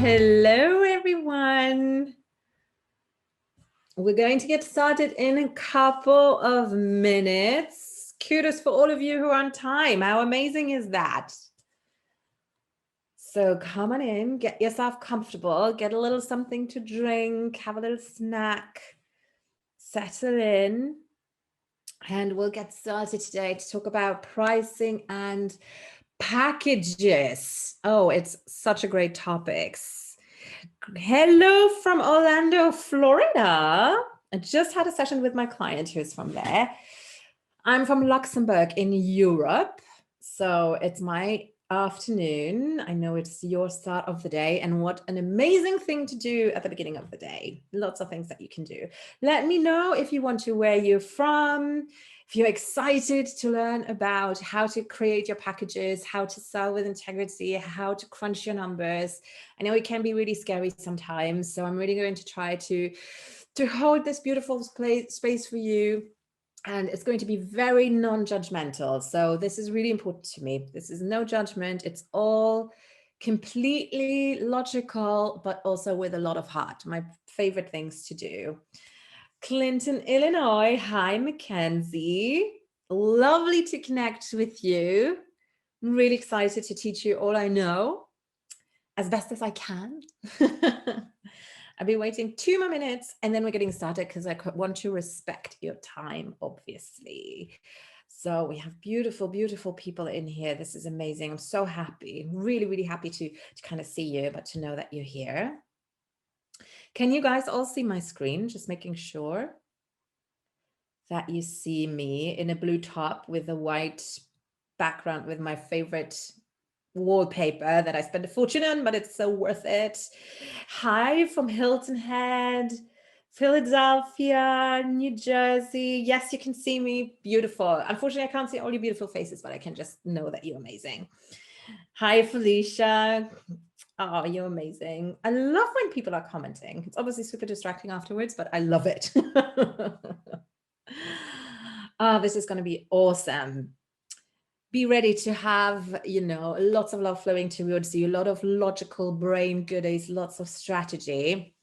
Hello, everyone. We're going to get started in a couple of minutes. Kudos for all of you who are on time. How amazing is that? So come on in, get yourself comfortable, get a little something to drink, have a little snack, settle in, and we'll get started today to talk about pricing and packages. Oh, it's such a great topic. Hello from Orlando, Florida. I just had a session with my client who's from there. I'm from Luxembourg in Europe. So it's my afternoon. I know it's your start of the day, and what an amazing thing to do at the beginning of the day. Lots of things that you can do. Let me know if you want to, where you're from, if you're excited to learn about how to create your packages, how to sell with integrity, how to crunch your numbers. I know it can be really scary sometimes, so I'm really going to try to hold this beautiful space for you. And it's going to be very non-judgmental. So this is really important to me. This is no judgment. It's all completely logical, but also with a lot of heart. My favorite things to do. Clinton, Illinois. Hi, Mackenzie. Lovely to connect with you. I'm really excited to teach you all I know as best as I can. I'll be waiting 2 more minutes and then we're getting started because I want to respect your time, obviously. So we have beautiful, beautiful people in here. This is amazing. I'm so happy. I'm really, really happy to kind of see you, but to know that you're here. Can you guys all see my screen? Just making sure that you see me in a blue top with a white background with my favorite wallpaper that I spent a fortune on, but it's so worth it. Hi from Hilton Head, Philadelphia, New Jersey. Yes, you can see me. Beautiful. Unfortunately, I can't see all your beautiful faces, but I can just know that you're amazing. Hi, Felicia. Oh, you're amazing. I love when people are commenting. It's obviously super distracting afterwards, but I love it. Oh, this is going to be awesome. Be ready to have, lots of love flowing towards you, a lot of logical brain goodies, lots of strategy.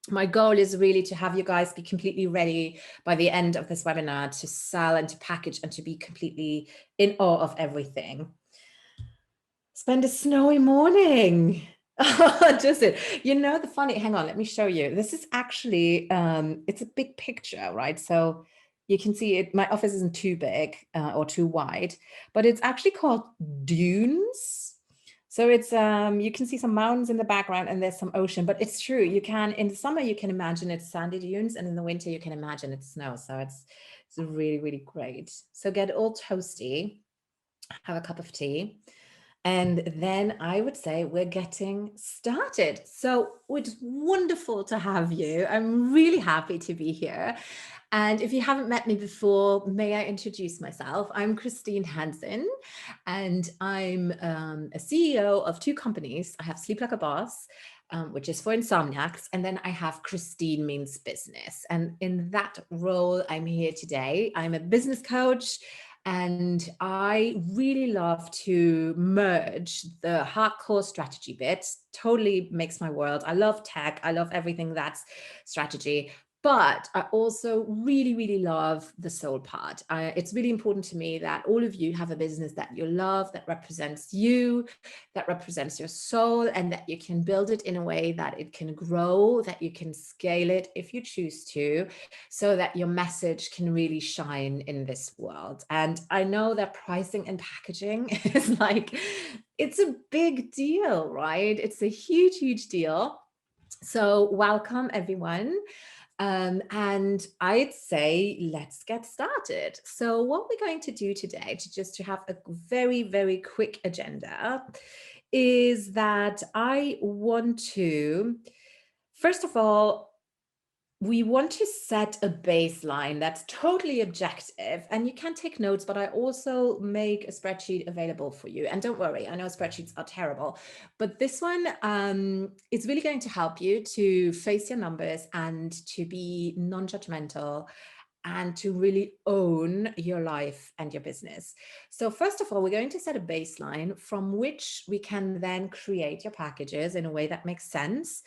My goal is really to have you guys be completely ready by the end of this webinar to sell and to package and to be completely in awe of everything. Spend a snowy morning. Just it. The funny, hang on, let me show you. This is actually, it's a big picture, right? So you can see it, my office isn't too big or too wide, but it's actually called dunes. So it's, you can see some mountains in the background and there's some ocean, but it's true. You can, in the summer, you can imagine it's sandy dunes, and in the winter, you can imagine it's snow. So it's really, really great. So get all toasty, have a cup of tea. And then I would say we're getting started. So it's wonderful to have you. I'm really happy to be here. And if you haven't met me before, may I introduce myself? I'm Christine Hansen, and I'm a CEO of 2 companies. I have Sleep Like a Boss, which is for insomniacs, and then I have Christine Means Business. And in that role, I'm here today. I'm a business coach, and I really love to merge the hardcore strategy bit. Totally makes my world. I love tech. I love everything that's strategy. But I also really, really love the soul part. It's really important to me that all of you have a business that you love, that represents you, that represents your soul, and that you can build it in a way that it can grow, that you can scale it if you choose to, so that your message can really shine in this world. And I know that pricing and packaging is it's a big deal, right? It's a huge, huge deal. So welcome, everyone. And I'd say let's get started. So what we're going to do today, to have a very, very quick agenda, is that I want to, first of all, we want to set a baseline that's totally objective, and you can take notes, but I also make a spreadsheet available for you. And don't worry, I know spreadsheets are terrible, but this one is really going to help you to face your numbers and to be non-judgmental and to really own your life and your business. So first of all, we're going to set a baseline from which we can then create your packages in a way that makes sense.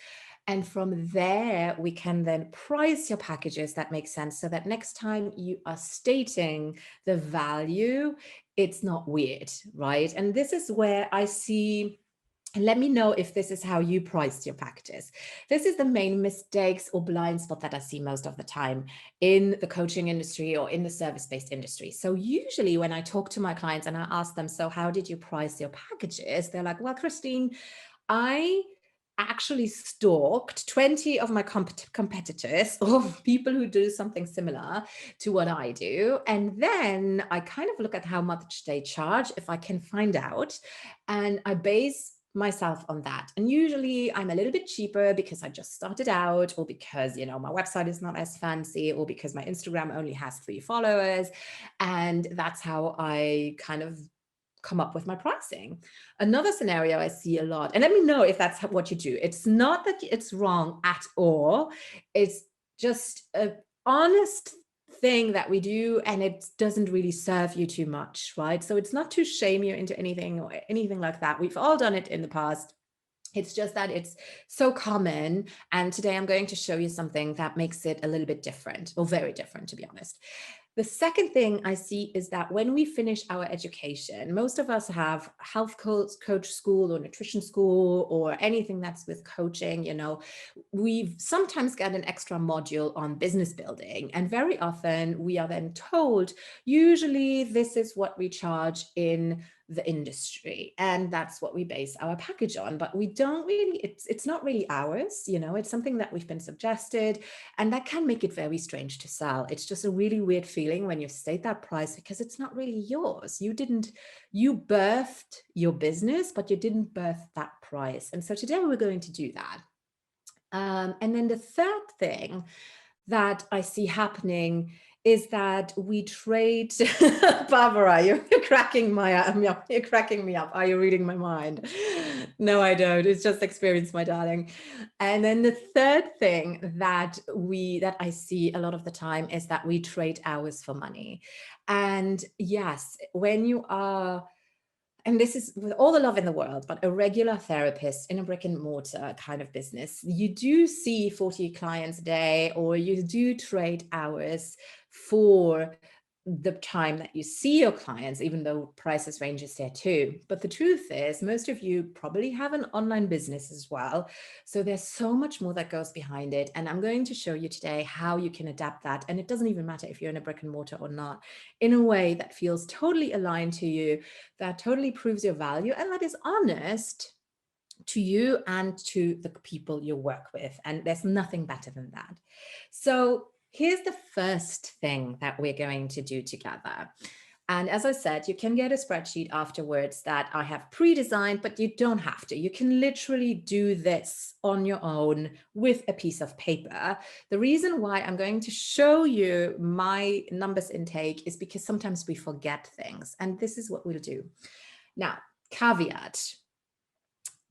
And from there, we can then price your packages that make sense so that next time you are stating the value, it's not weird, right? And this is where I see, and let me know if this is how you priced your packages. This is the main mistakes or blind spot that I see most of the time in the coaching industry or in the service-based industry. So usually when I talk to my clients and I ask them, so how did you price your packages? They're like, well, Christine, I actually stalked 20 of my competitors or people who do something similar to what I do. And then I kind of look at how much they charge if I can find out. And I base myself on that. And usually I'm a little bit cheaper because I just started out, or because, you know, my website is not as fancy, or because my Instagram only has 3 followers. And that's how I kind of come up with my pricing. Another scenario I see a lot, and let me know if that's what you do. It's not that it's wrong at all. It's just an honest thing that we do, and it doesn't really serve you too much, right? So it's not to shame you into anything or anything like that. We've all done it in the past. It's just that it's so common. And today I'm going to show you something that makes it a little bit different, or very different, to be honest. The second thing I see is that when we finish our education, most of us have health coach school or nutrition school or anything that's with coaching, you know, we sometimes get an extra module on business building. And very often we are then told, usually this is what we charge in the industry, and that's what we base our package on. But we don't really, it's not really ours, you know, it's something that we've been suggested, and that can make it very strange to sell. It's just a really weird feeling when you state that price, because it's not really yours. You birthed your business, but you didn't birth that price. And so today we're going to do that. And then the third thing that I see happening is that we trade. Barbara, you're cracking me up. You're cracking me up. Are you reading my mind? No, I don't. It's just experience, my darling. And then the third thing that I see a lot of the time is that we trade hours for money. And yes, when you are, and this is with all the love in the world, but a regular therapist in a brick and mortar kind of business, you do see 40 clients a day, or you do trade hours for the time that you see your clients, even though prices ranges there too. But the truth is, most of you probably have an online business as well. So there's so much more that goes behind it. And I'm going to show you today how you can adapt that. And it doesn't even matter if you're in a brick and mortar or not, in a way that feels totally aligned to you, that totally proves your value, and that is honest to you and to the people you work with. And there's nothing better than that. So here's the first thing that we're going to do together. And as I said, you can get a spreadsheet afterwards that I have pre-designed, but you don't have to. You can literally do this on your own with a piece of paper. The reason why I'm going to show you my numbers intake is because sometimes we forget things, and this is what we'll do. Now, caveat,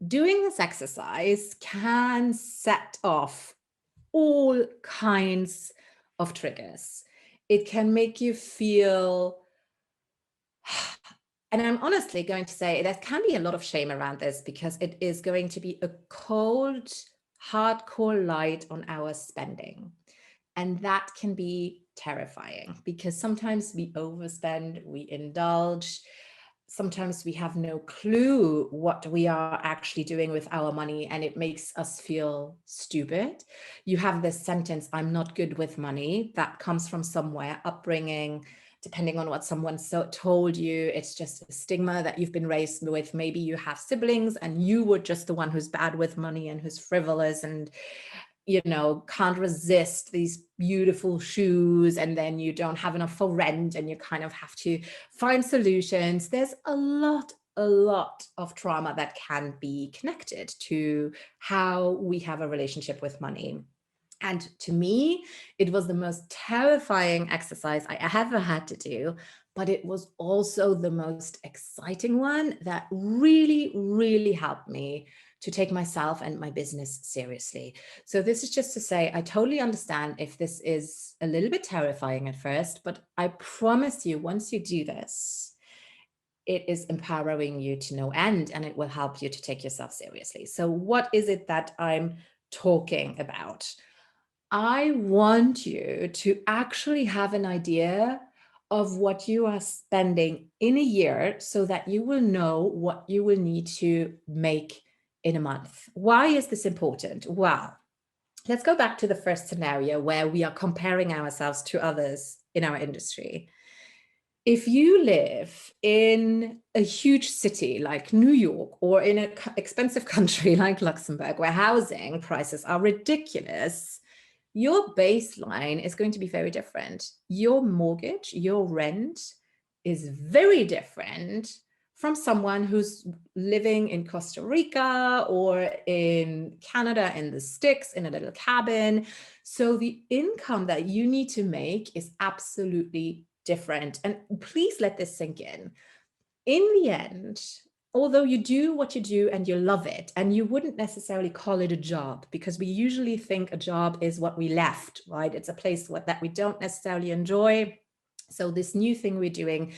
doing this exercise can set off all kinds of triggers. It can make you feel, and I'm honestly going to say there can be a lot of shame around this, because it is going to be a cold, hardcore light on our spending. And that can be terrifying, because sometimes we overspend, we indulge. Sometimes we have no clue what we are actually doing with our money, and it makes us feel stupid. You have this sentence, I'm not good with money, that comes from somewhere, upbringing, depending on what someone told you. It's just a stigma that you've been raised with. Maybe you have siblings and you were just the one who's bad with money and who's frivolous and, you know, can't resist these beautiful shoes, and then you don't have enough for rent and you kind of have to find solutions. There's a lot a lot of trauma that can be connected to how we have a relationship with money. And to me, it was the most terrifying exercise I ever had to do, but it was also the most exciting one that really, really helped me to take myself and my business seriously. So this is just to say, I totally understand if this is a little bit terrifying at first, but I promise you, once you do this, it is empowering you to no end, and it will help you to take yourself seriously. So what is it that I'm talking about? I want you to actually have an idea of what you are spending in a year so that you will know what you will need to make in a month. Why is this important? Well, let's go back to the first scenario where we are comparing ourselves to others in our industry. If you live in a huge city like New York or in an expensive country like Luxembourg, where housing prices are ridiculous, your baseline is going to be very different. Your mortgage, your rent is very different from someone who's living in Costa Rica or in Canada in the sticks in a little cabin. So the income that you need to make is absolutely different. And please let this sink in. In the end, although you do what you do and you love it, and you wouldn't necessarily call it a job, because we usually think a job is what we left, right? It's a place that we don't necessarily enjoy. So this new thing we're doing,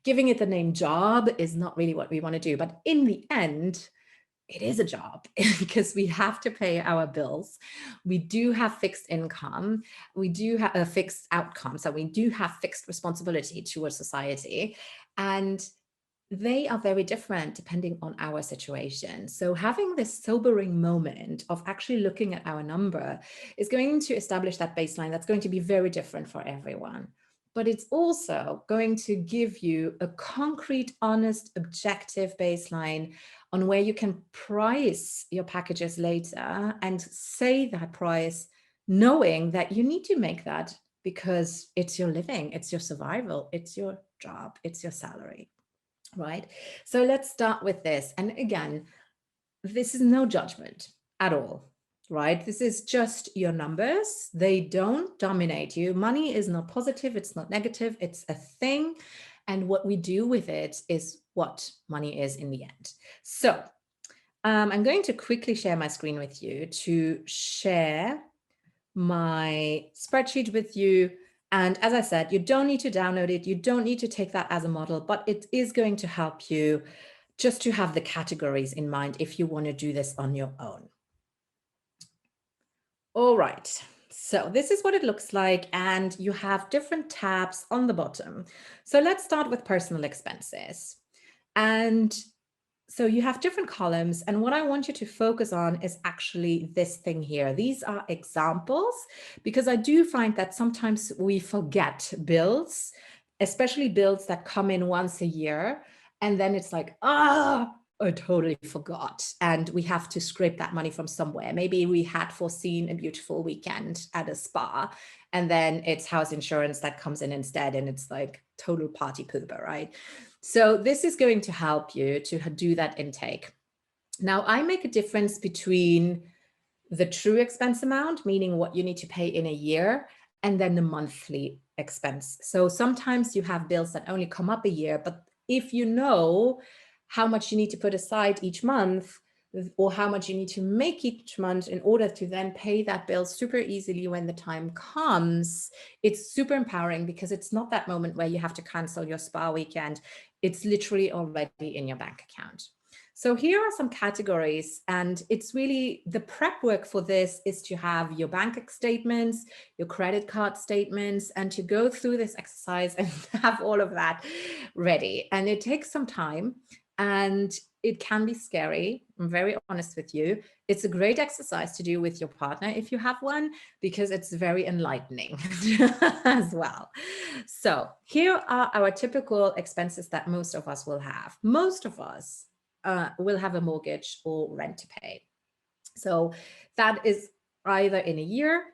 giving it the name job, is not really what we want to do. But in the end, it is a job because we have to pay our bills. We do have fixed income. We do have a fixed outcome. So we do have fixed responsibility towards society. And they are very different depending on our situation. So having this sobering moment of actually looking at our number is going to establish that baseline that's going to be very different for everyone. But it's also going to give you a concrete, honest, objective baseline on where you can price your packages later and say that price, knowing that you need to make that because it's your living, it's your survival, it's your job, it's your salary. Right? So let's start with this. And again, this is no judgment at all, right? This is just your numbers. They don't dominate you. Money is not positive. It's not negative. It's a thing. And what we do with it is what money is in the end. So I'm going to quickly share my screen with you to share my spreadsheet with you. And as I said, you don't need to download it. You don't need to take that as a model, but it is going to help you just to have the categories in mind if you want to do this on your own. All right. So this is what it looks like. And you have different tabs on the bottom. So let's start with personal expenses. And so you have different columns, and what I want you to focus on is actually this thing here. These are examples, because I do find that sometimes we forget bills, especially bills that come in once a year, and then it's like, I totally forgot. And we have to scrape that money from somewhere. Maybe we had foreseen a beautiful weekend at a spa, and then it's house insurance that comes in instead, and it's like total party pooper, right? So this is going to help you to do that intake. Now, I make a difference between the true expense amount, meaning what you need to pay in a year, and then the monthly expense. So sometimes you have bills that only come up a year, but if you know how much you need to put aside each month, or how much you need to make each month in order to then pay that bill super easily when the time comes, it's super empowering, because it's not that moment where you have to cancel your spa weekend. It's literally already in your bank account. So here are some categories, and it's really the prep work for this is to have your bank statements, your credit card statements, and to go through this exercise and have all of that ready. And it takes some time, and it can be scary. I'm very honest with you. It's a great exercise to do with your partner if you have one, because it's very enlightening as well. So here are our typical expenses that most of us will have. Most of us will have a mortgage or rent to pay. So that is either in a year,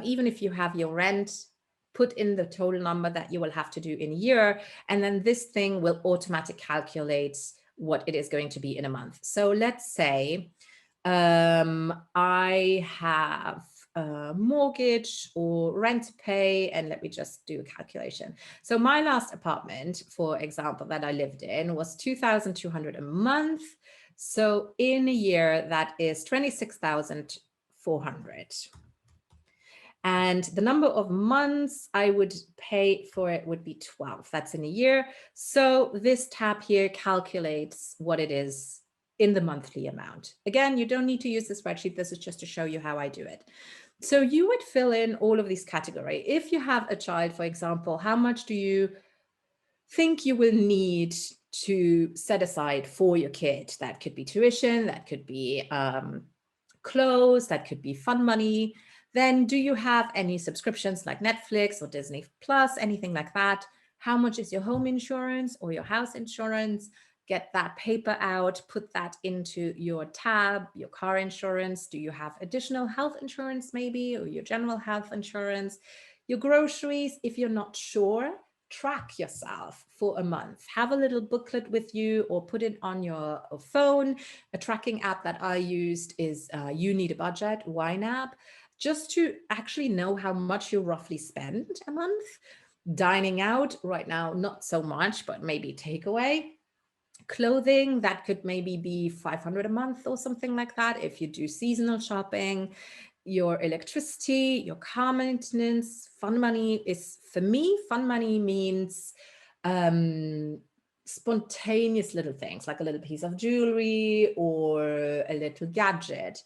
even if you have your rent, put in the total number that you will have to do in a year, and then this thing will automatically calculate what it is going to be in a month. So let's say I have a mortgage or rent to pay, and let me just do a calculation. So my last apartment, for example, that I lived in was $2,200 a month. So in a year, that is $26,400. And the number of months I would pay for it would be 12. That's in a year. So this tab here calculates what it is in the monthly amount. Again, you don't need to use the spreadsheet. This is just to show you how I do it. So you would fill in all of these categories. If you have a child, for example, how much do you think you will need to set aside for your kid? That could be tuition, that could be clothes, that could be fun money. Then do you have any subscriptions like Netflix or Disney Plus, anything like that? How much is your home insurance or your house insurance? Get that paper out, put that into your tab, your car insurance. Do you have additional health insurance maybe, or your general health insurance? Your groceries, if you're not sure, track yourself for a month. Have a little booklet with you or put it on your phone. A tracking app that I used is You Need a Budget, YNAB, just to actually know how much you roughly spend a month. Dining out right now, not so much, but maybe takeaway. Clothing, that could maybe be $500 a month or something like that if you do seasonal shopping. Your electricity, your car maintenance. Fun money is, for me, fun money means spontaneous little things like a little piece of jewelry or a little gadget.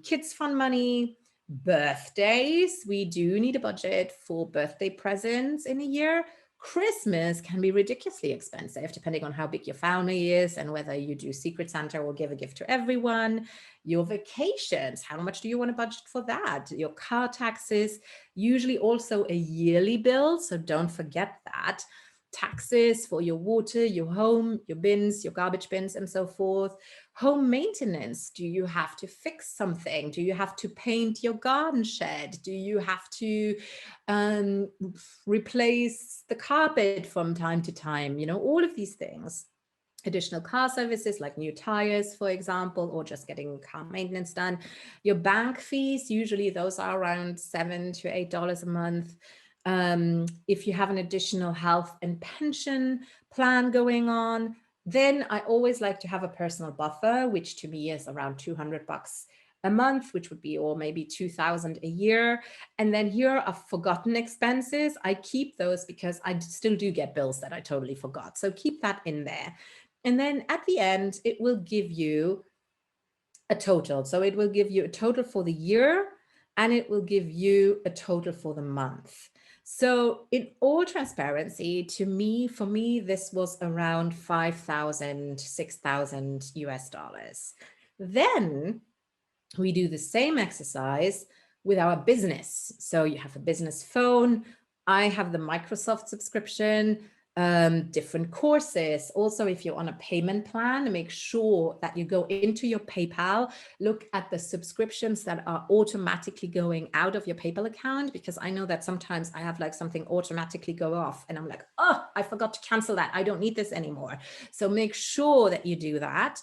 Kids fun money. Birthdays, we do need a budget for birthday presents in a year. Christmas can be ridiculously expensive depending on how big your family is and whether you do Secret Santa or give a gift to everyone. Your vacations, how much do you want to budget for that? Your car taxes, usually also a yearly bill, so don't forget that. Taxes for your water, your home, your bins, your garbage bins, and so forth. Home maintenance, do you have to fix something? Do you have to paint your garden shed? Do you have to replace the carpet from time to time? You know, all of these things. Additional car services like new tires, for example, or just getting car maintenance done. Your bank fees, usually those are around $7 to $8 a month. If you have an additional health and pension plan going on, then I always like to have a personal buffer, which to me is around $200 a month, which would be, or maybe 2,000 a year. And then here are forgotten expenses. I keep those because I still do get bills that I totally forgot. So keep that in there. And then at the end, it will give you a total. So it will give you a total for the year and it will give you a total for the month. So in all transparency, for me, this was around 5,000, 6,000 US dollars. Then we do the same exercise with our business. So you have a business phone. I have the Microsoft subscription, different courses. Also, if you're on a payment plan, make sure that you go into your PayPal, look at the subscriptions that are automatically going out of your PayPal account, because I know that sometimes I have like something automatically go off and I'm like, oh, I forgot to cancel that. I don't need this anymore. So make sure that you do that.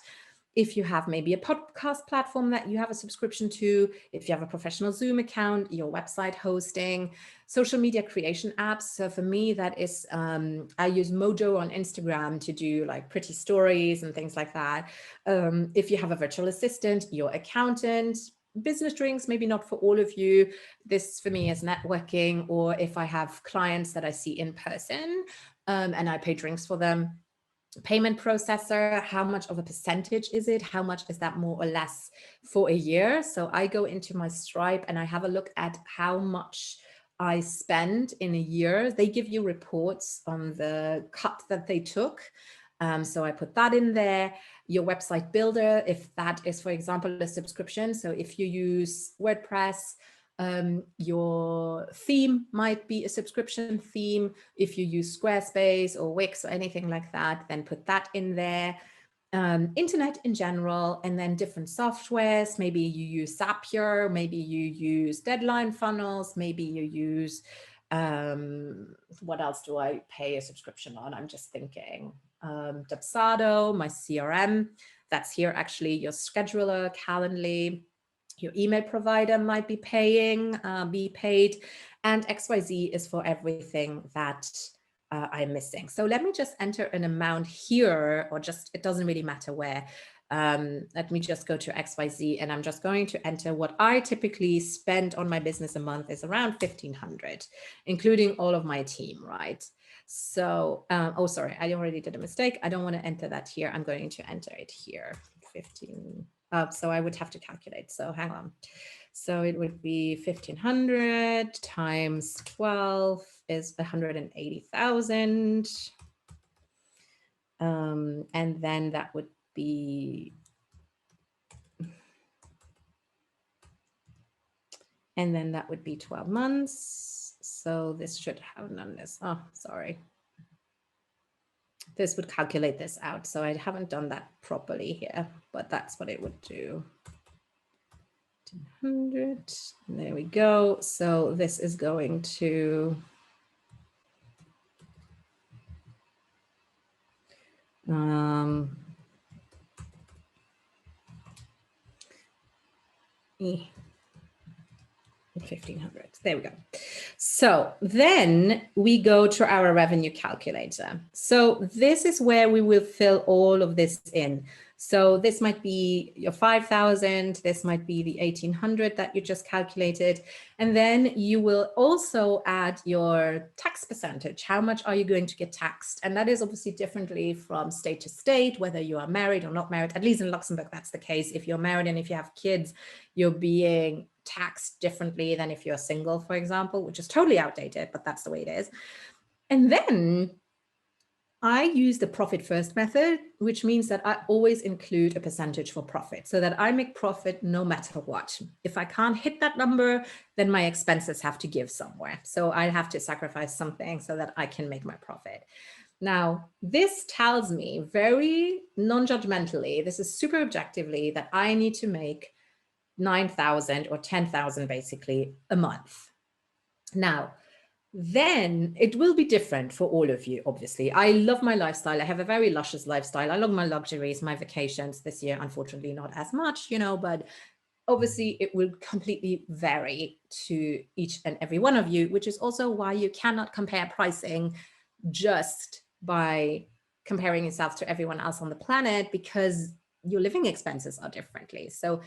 If you have maybe a podcast platform that you have a subscription to, if you have a professional Zoom account, your website hosting, social media creation apps. So for me, that is, I use Mojo on Instagram to do like pretty stories and things like that. If you have a virtual assistant, your accountant, business drinks, maybe not for all of you. This for me is networking, or if I have clients that I see in person and I pay drinks for them. Payment processor, how much of a percentage is it? How much is that more or less for a year? So I go into my Stripe and I have a look at how much I spend in a year. They give you reports on the cut that they took. So I put that in there. Your website builder, if that is, for example, a subscription. So if you use WordPress, your theme might be a subscription theme. If you use Squarespace or Wix or anything like that, then put that in there. Internet in general, and then different softwares. Maybe you use Zapier, maybe you use Deadline Funnels, maybe you use, what else do I pay a subscription on? I'm just thinking. Dubsado, my CRM. That's here actually your scheduler, Calendly. Your email provider might be paid, and XYZ is for everything that I'm missing. So let me just enter an amount here, or just, it doesn't really matter where. Let me just go to XYZ, and I'm just going to enter what I typically spend on my business a month is around 1,500, including all of my team, right? So, oh, sorry, I already did a mistake. I don't want to enter that here. I'm going to enter it here, 15. So I would have to calculate. So hang on. So it would be 1,500 times 12 is 180,000. And then that would be, and then that would be 12 months. So this should have done this. Oh, sorry. This would calculate this out. So I haven't done that properly here, but that's what it would do. 200. There we go. So this is going to um, 1,500. There we go. So then we go to our revenue calculator. So this is where we will fill all of this in. So this might be your 5,000. This might be the 1,800 that you just calculated. And then you will also add your tax percentage. How much are you going to get taxed? And that is obviously differently from state to state, whether you are married or not married. At least in Luxembourg, that's the case. If you're married and if you have kids, you're being taxed differently than if you're single, for example, which is totally outdated, but that's the way it is. And then I use the profit first method, which means that I always include a percentage for profit so that I make profit no matter what. If I can't hit that number, then my expenses have to give somewhere. So I have to sacrifice something so that I can make my profit. Now, this tells me very non-judgmentally, this is super objectively, that I need to make 9,000 or 10,000 basically a month. Now, then it will be different for all of you, obviously. I love my lifestyle. I have a very luscious lifestyle. I love my luxuries, my vacations. This year, unfortunately, not as much, you know, but obviously it will completely vary to each and every one of you, which is also why you cannot compare pricing just by comparing yourself to everyone else on the planet, because your living expenses are differently. So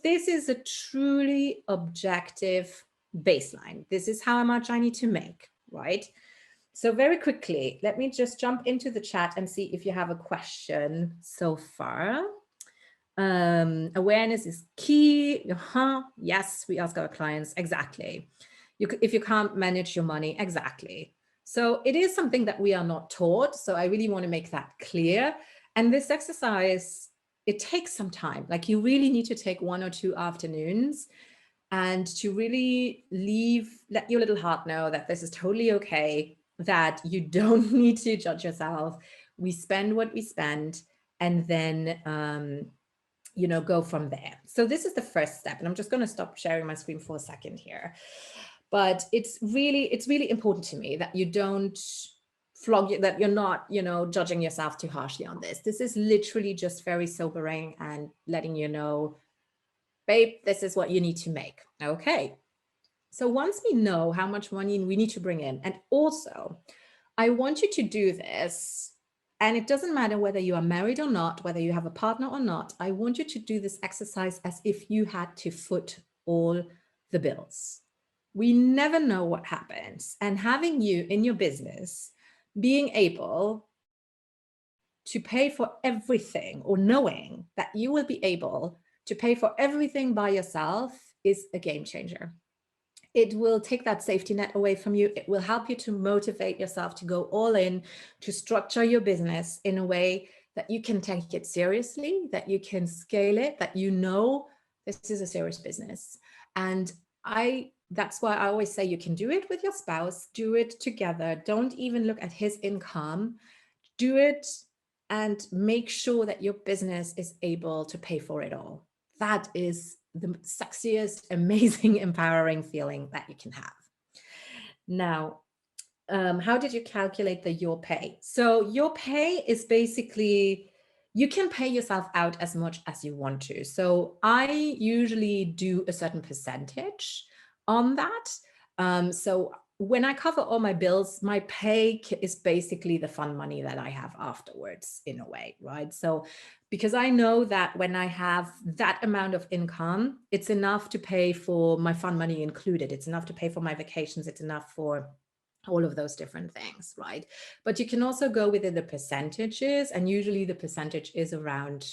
this is a truly objective baseline. This is how much I need to make, right? So very quickly, let me just jump into the chat and see if you have a question so far. Awareness is key. Yes, we ask our clients. Exactly. If you can't manage your money, exactly. So it is something that we are not taught. So I really want to make that clear. And this exercise, it takes some time. Like you really need to take 1 or 2 afternoons and to really let your little heart know that this is totally okay, that you don't need to judge yourself. We spend what we spend, and then, you know, go from there. So this is the first step, and I'm just going to stop sharing my screen for a second here. But it's really important to me that you don't flog you, that you're not, you know, judging yourself too harshly on this. This is literally just very sobering and letting you know, babe, this is what you need to make. Okay. So once we know how much money we need to bring in, and also I want you to do this, and it doesn't matter whether you are married or not, whether you have a partner or not, I want you to do this exercise as if you had to foot all the bills. We never know what happens. And having you in your business, being able to pay for everything, or knowing that you will be able to pay for everything by yourself, is a game changer. It will take that safety net away from you. It will help you to motivate yourself to go all in, to structure your business in a way that you can take it seriously, that you can scale it, that you know this is a serious business. And that's why I always say you can do it with your spouse, do it together. Don't even look at his income. Do it and make sure that your business is able to pay for it all. That is the sexiest, amazing, empowering feeling that you can have. Now, how did you calculate the your pay? So your pay is basically, you can pay yourself out as much as you want to. So I usually do a certain percentage on that. So when I cover all my bills, my pay is basically the fun money that I have afterwards, in a way, right? So because I know that when I have that amount of income, it's enough to pay for my fun money included. It's enough to pay for my vacations. It's enough for all of those different things, right? But you can also go within the percentages, and usually the percentage is around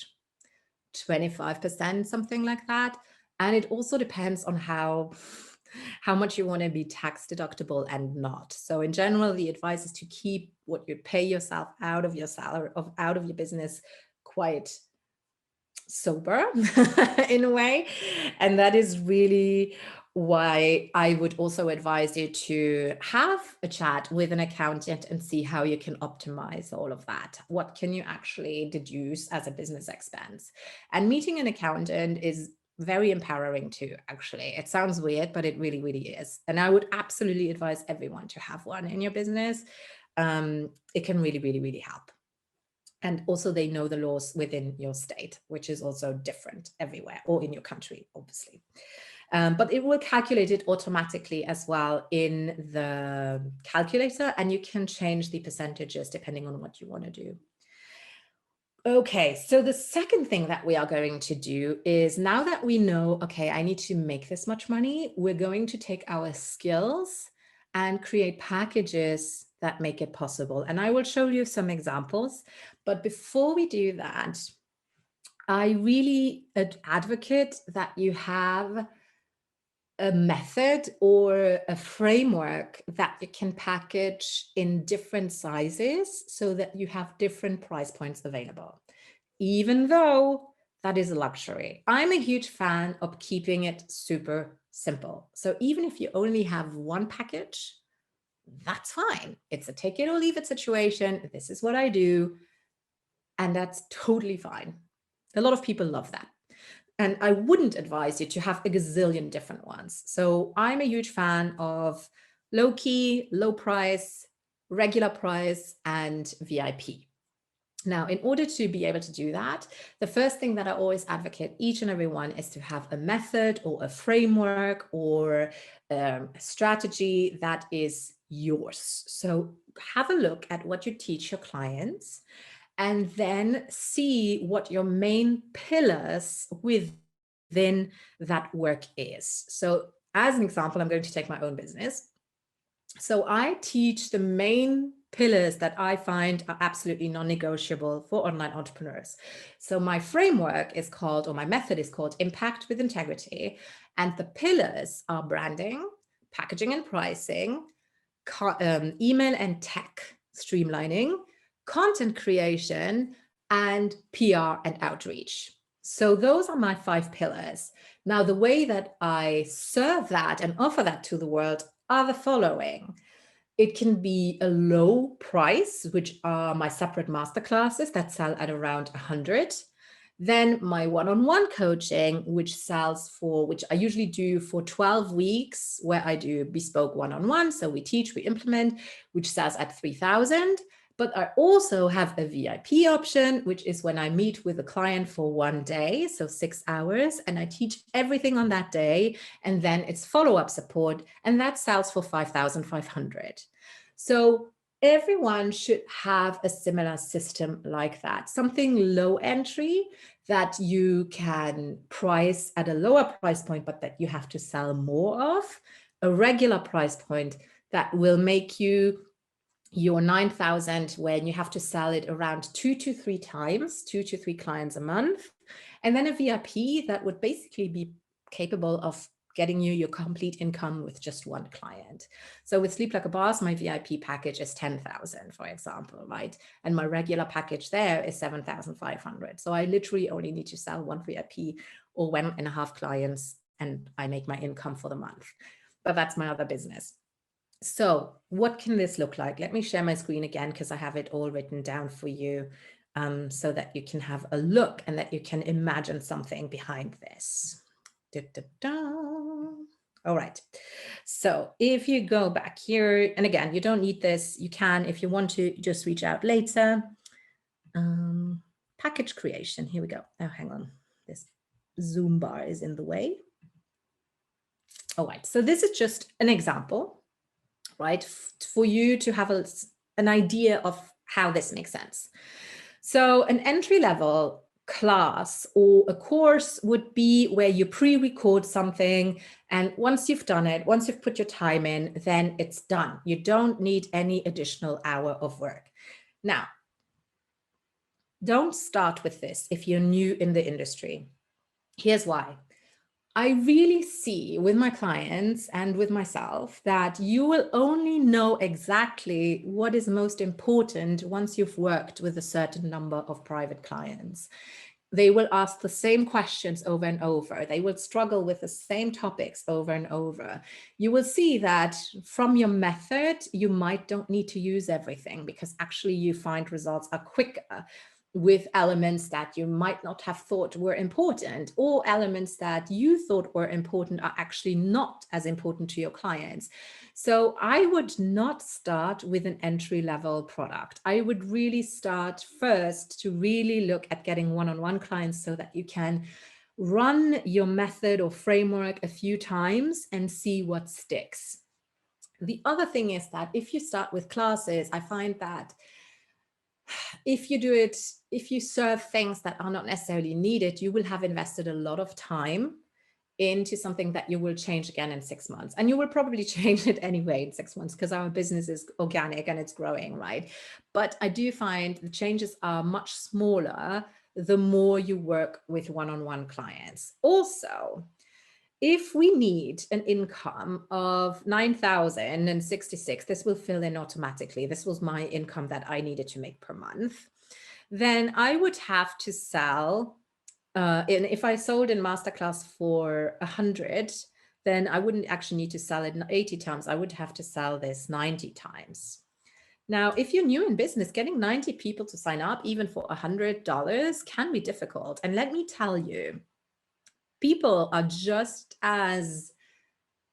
25%, something like that. And it also depends on how much you want to be tax deductible and not. So in general, the advice is to keep what you pay yourself out of your salary, out of your business, quite sober in a way. And that is really why I would also advise you to have a chat with an accountant and see how you can optimize all of that. What can you actually deduce as a business expense? And meeting an accountant is very empowering too, actually. It sounds weird, but it really, really is. And I would absolutely advise everyone to have one in your business. It can really, really, really help. And also they know the laws within your state, which is also different everywhere, or in your country, obviously. But it will calculate it automatically as well in the calculator, and you can change the percentages depending on what you want to do. Okay, so the second thing that we are going to do is, now that we know, okay, I need to make this much money, we're going to take our skills and create packages that make it possible. And I will show you some examples. But before we do that, I really advocate that you have a method or a framework that you can package in different sizes so that you have different price points available, even though that is a luxury. I'm a huge fan of keeping it super simple. So even if you only have one package, that's fine. It's a take it or leave it situation. This is what I do. And that's totally fine. A lot of people love that. And I wouldn't advise you to have a gazillion different ones. So I'm a huge fan of low key, low price, regular price, and VIP. Now, in order to be able to do that, the first thing that I always advocate each and every one is to have a method or a framework or a strategy that is yours. So have a look at what you teach your clients, and then see what your main pillars within that work is. So as an example, I'm going to take my own business. So I teach the main pillars that I find are absolutely non-negotiable for online entrepreneurs. So my framework is called, or my method is called, Impact with Integrity. And the pillars are branding, packaging and pricing, email and tech streamlining, content creation, and PR and outreach. So those are my 5 pillars. Now, the way that I serve that and offer that to the world are the following. It can be a low price, which are my separate masterclasses that sell at around 100. Then my one-on-one coaching, which I usually do for 12 weeks, where I do bespoke one-on-one. So we teach, we implement, which sells at 3,000. But I also have a VIP option, which is when I meet with a client for 1 day, so 6 hours, and I teach everything on that day. And then it's follow-up support, and that sells for 5,500. So everyone should have a similar system like that, something low entry that you can price at a lower price point, but that you have to sell more of, a regular price point that will make you your 9,000 when you have to sell it around 2 to 3 times, 2 to 3 clients a month. And then a VIP that would basically be capable of getting you your complete income with just 1 client. So with Sleep Like a Boss, my VIP package is 10,000, for example, right? And my regular package there is 7,500. So I literally only need to sell 1 VIP or 1.5 clients, and I make my income for the month. But that's my other business. So what can this look like? Let me share my screen again, because I have it all written down for you, so that you can have a look and that you can imagine something behind this. All right. So if you go back here, and again, you don't need this. You can, if you want to, just reach out later. Package creation. Here we go. Oh, hang on. This Zoom bar is in the way. All right. So this is just an example, right, for you to have an idea of how this makes sense. So an entry-level class or a course would be where you pre-record something, and once you've done it, once you've put your time in, then it's done. You don't need any additional hour of work. Now, don't start with this if you're new in the industry. Here's why. I really see with my clients and with myself that you will only know exactly what is most important once you've worked with a certain number of private clients. They will ask the same questions over and over. They will struggle with the same topics over and over. You will see that from your method, you don't need to use everything, because actually you find results are quicker with elements that you might not have thought were important, or elements that you thought were important are actually not as important to your clients. So I would not start with an entry-level product. I would really start first to really look at getting one-on-one clients so that you can run your method or framework a few times and see what sticks. The other thing is that if you start with classes, I find that if you serve things that are not necessarily needed, you will have invested a lot of time into something that you will change again in 6 months. And you will probably change it anyway in 6 months, because our business is organic and it's growing, right? But I do find the changes are much smaller the more you work with one-on-one clients. Also, if we need an income of 9,066, this will fill in automatically. This was my income that I needed to make per month. Then I would have to sell, and if I sold in masterclass for 100, then I wouldn't actually need to sell it 80 times. I would have to sell this 90 times. Now, if you're new in business, getting 90 people to sign up, even for $100, can be difficult. And let me tell you, people are just as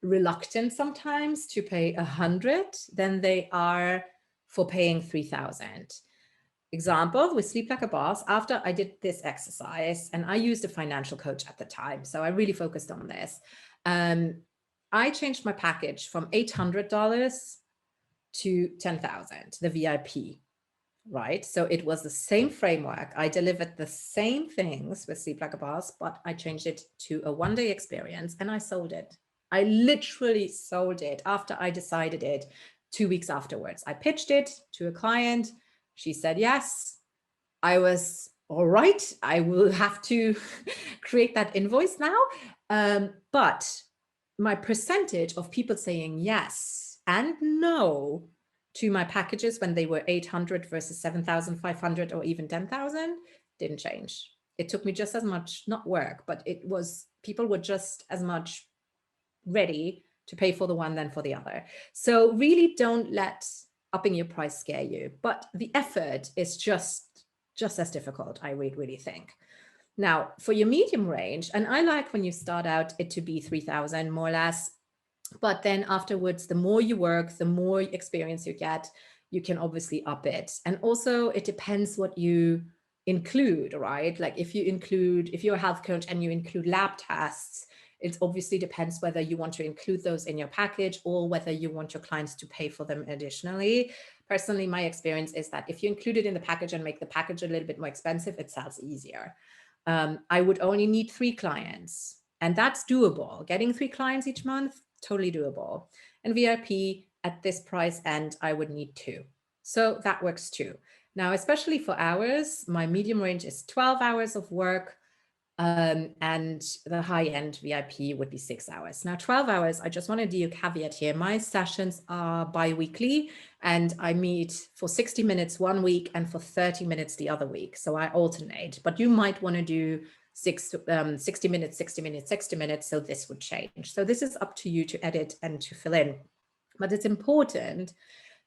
reluctant sometimes to pay 100 than they are for paying 3,000. Example, with Sleep Like a Boss, after I did this exercise, and I used a financial coach at the time, so I really focused on this. I changed my package from $800 to 10,000, the VIP. Right? So it was the same framework. I delivered the same things with Sleep Like a Boss, but I changed it to a one-day experience, and I sold it. I literally sold it after I decided it 2 weeks afterwards. I pitched it to a client. She said yes. I was all right. I will have to create that invoice now. But my percentage of people saying yes and no to my packages when they were 800 versus 7,500 or even 10,000 didn't change. It took me just as much, not work, but it was, people were just as much ready to pay for the one than for the other. So really don't let upping your price scare you, but the effort is just as difficult, I really think. Now, for your medium range, and I like when you start out it to be 3,000 more or less, but then afterwards, the more you work, the more experience you get, you can obviously up it. And also it depends what you include, right? Like if you're a health coach and you include lab tests, it obviously depends whether you want to include those in your package or whether you want your clients to pay for them additionally. Personally, my experience is that if you include it in the package and make the package a little bit more expensive, it sells easier. I would only need 3 clients, and that's doable. Getting 3 clients each month, totally doable. And VIP at this price end, I would need 2. So that works too. Now, especially for hours, my medium range is 12 hours of work. And the high end VIP would be 6 hours. Now, 12 hours, I just want to do a caveat here. My sessions are bi-weekly, and I meet for 60 minutes one week and for 30 minutes the other week. So I alternate, but you might want to do 60 minutes, 60 minutes, 60 minutes. So this would change. So this is up to you to edit and to fill in. But it's important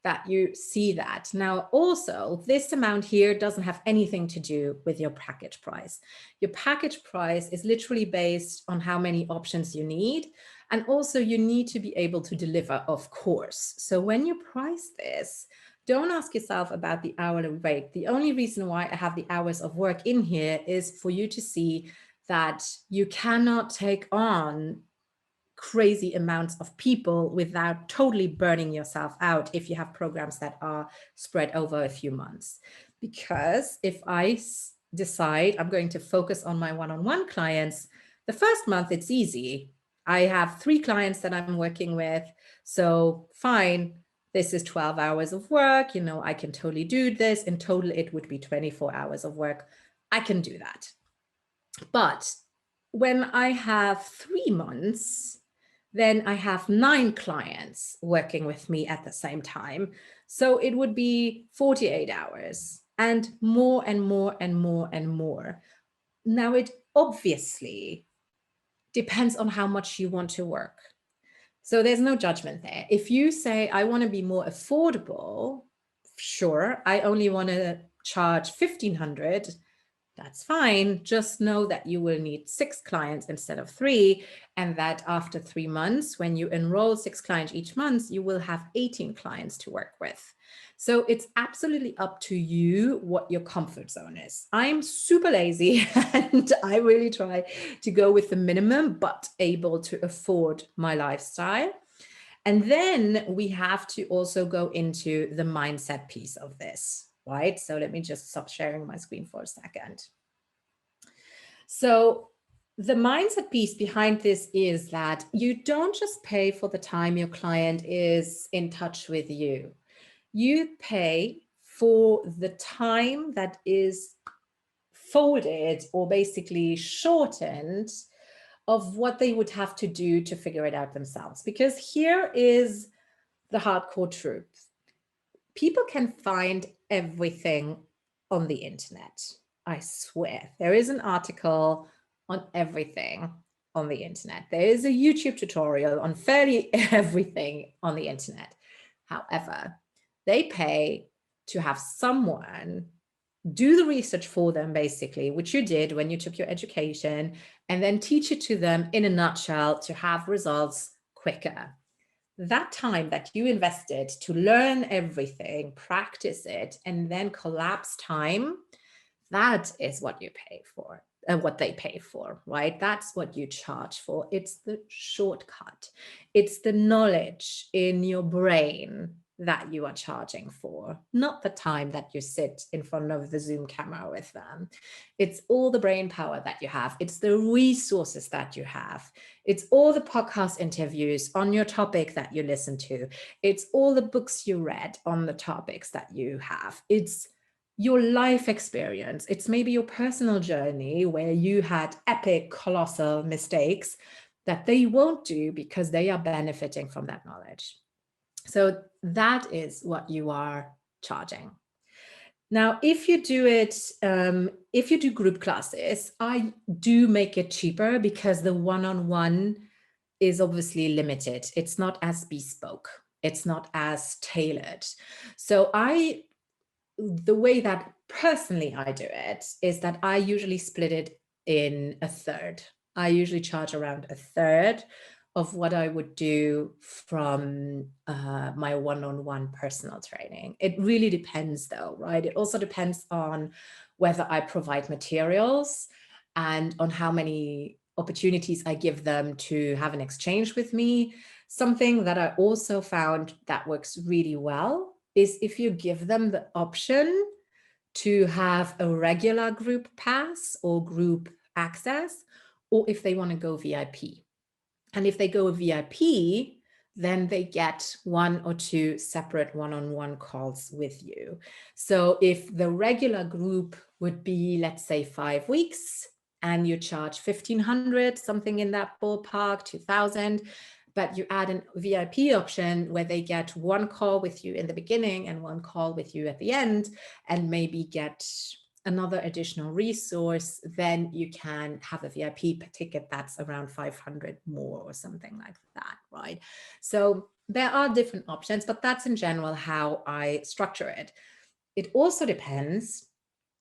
that you see that. Now, also, this amount here doesn't have anything to do with your package price. Your package price is literally based on how many options you need. And also you need to be able to deliver, of course. So when you price this, don't ask yourself about the hourly rate. The only reason why I have the hours of work in here is for you to see that you cannot take on crazy amounts of people without totally burning yourself out if you have programs that are spread over a few months. Because if I decide I'm going to focus on my one-on-one clients, the first month it's easy. I have 3 clients that I'm working with, so fine, this is 12 hours of work, you know, I can totally do this. In total, it would be 24 hours of work. I can do that. But when I have 3 months, then I have 9 clients working with me at the same time. So it would be 48 hours and more and more and more and more. Now, it obviously depends on how much you want to work. So there's no judgment there. If you say, I want to be more affordable, sure, I only want to charge 1,500, that's fine. Just know that you will need 6 clients instead of 3, and that after 3 months, when you enroll 6 clients each month, you will have 18 clients to work with. So it's absolutely up to you what your comfort zone is. I'm super lazy and I really try to go with the minimum, but able to afford my lifestyle. And then we have to also go into the mindset piece of this. Right? So let me just stop sharing my screen for a second. So the mindset piece behind this is that you don't just pay for the time your client is in touch with you. You pay for the time that is folded or basically shortened of what they would have to do to figure it out themselves. Because here is the hardcore truth. People can find everything on the internet. I swear, there is an article on everything on the internet. There is a YouTube tutorial on fairly everything on the internet. However, they pay to have someone do the research for them, basically, which you did when you took your education, and then teach it to them in a nutshell to have results quicker. That time that you invested to learn everything, practice it, and then collapse time, that is what you pay for, what they pay for, right? That's what you charge for. It's the shortcut. It's the knowledge in your brain that you are charging for, not the time that you sit in front of the Zoom camera with them. It's all the brain power that you have. It's the resources that you have. It's all the podcast interviews on your topic that you listen to. It's all the books you read on the topics that you have. It's your life experience. It's maybe your personal journey where you had epic, colossal mistakes that they won't do because they are benefiting from that knowledge. So that is what you are charging. Now, if you do it, if you do group classes, I do make it cheaper because the one-on-one is obviously limited. It's not as bespoke. It's not as tailored. So the way that personally I do it is that I usually split it in a third. I usually charge around a third of what I would do from my one-on-one personal training. It really depends though, right? It also depends on whether I provide materials and on how many opportunities I give them to have an exchange with me. Something that I also found that works really well is if you give them the option to have a regular group pass or group access, or if they want to go VIP. And if they go VIP, then they get 1 or 2 separate one-on-one calls with you. So if the regular group would be, let's say, 5 weeks, and you charge 1,500, something in that ballpark, 2,000, but you add a VIP option where they get 1 call with you in the beginning and 1 call with you at the end, and maybe get another additional resource, then you can have a VIP ticket that's around 500 more or something like that, right? So there are different options, but that's in general how I structure it. It also depends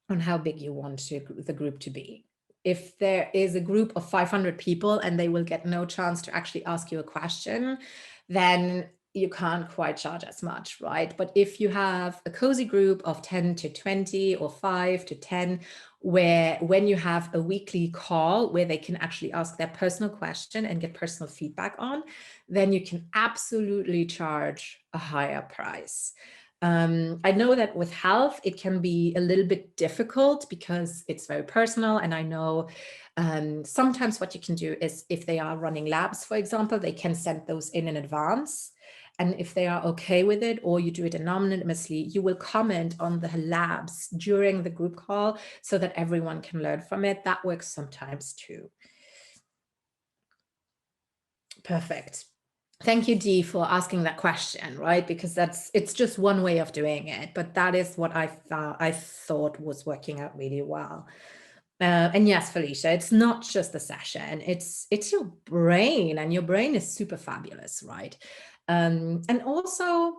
on how big you want the group to be. If there is a group of 500 people and they will get no chance to actually ask you a question, then you can't quite charge as much, right? But if you have a cozy group of 10 to 20 or 5 to 10, where when you have a weekly call where they can actually ask their personal question and get personal feedback on, then you can absolutely charge a higher price. I know that with health, it can be a little bit difficult because it's very personal. And I know sometimes what you can do is if they are running labs, for example, they can send those in advance. And if they are okay with it, or you do it anonymously, you will comment on the labs during the group call so that everyone can learn from it. That works sometimes too. Perfect. Thank you, Dee, for asking that question, right? Because it's just one way of doing it, but that is what I thought was working out really well. And yes, Felicia, it's not just the session, it's your brain, and your brain is super fabulous, right? And also